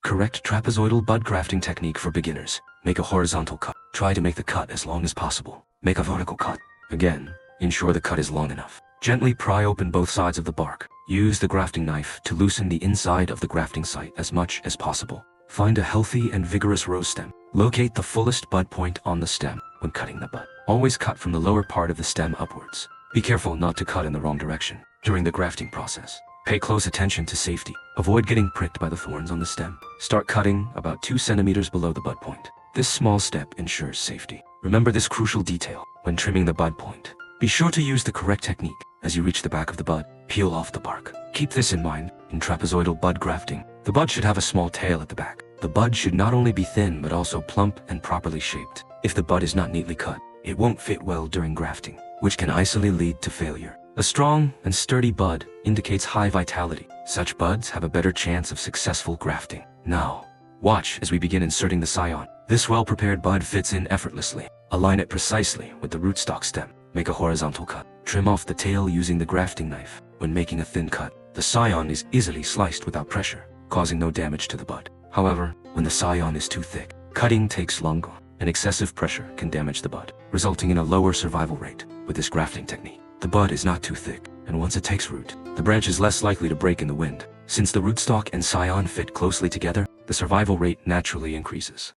Correct trapezoidal bud grafting technique for beginners. Make a horizontal cut. Try to make the cut as long as possible. Make a vertical cut. Again, ensure the cut is long enough. Gently pry open both sides of the bark. Use the grafting knife to loosen the inside of the grafting site as much as possible. Find a healthy and vigorous rose stem. Locate the fullest bud point on the stem when cutting the bud. Always cut from the lower part of the stem upwards. Be careful not to cut in the wrong direction during the grafting process. Pay close attention to safety. Avoid getting pricked by the thorns on the stem. Start cutting about 2 centimeters below the bud point. This small step ensures safety. Remember this crucial detail when trimming the bud point. Be sure to use the correct technique. As you reach the back of the bud, peel off the bark. Keep this in mind in trapezoidal bud grafting. The bud should have a small tail at the back. The bud should not only be thin but also plump and properly shaped. If the bud is not neatly cut, it won't fit well during grafting, which can easily lead to failure. A strong and sturdy bud indicates high vitality. Such buds have a better chance of successful grafting. Now, watch as we begin inserting the scion. This well-prepared bud fits in effortlessly. Align it precisely with the rootstock stem. Make a horizontal cut. Trim off the tail using the grafting knife. When making a thin cut, the scion is easily sliced without pressure, causing no damage to the bud. However, when the scion is too thick, cutting takes longer, and excessive pressure can damage the bud, resulting in a lower survival rate. With this grafting technique, the bud is not too thick, and once it takes root, the branch is less likely to break in the wind. Since the rootstock and scion fit closely together, the survival rate naturally increases.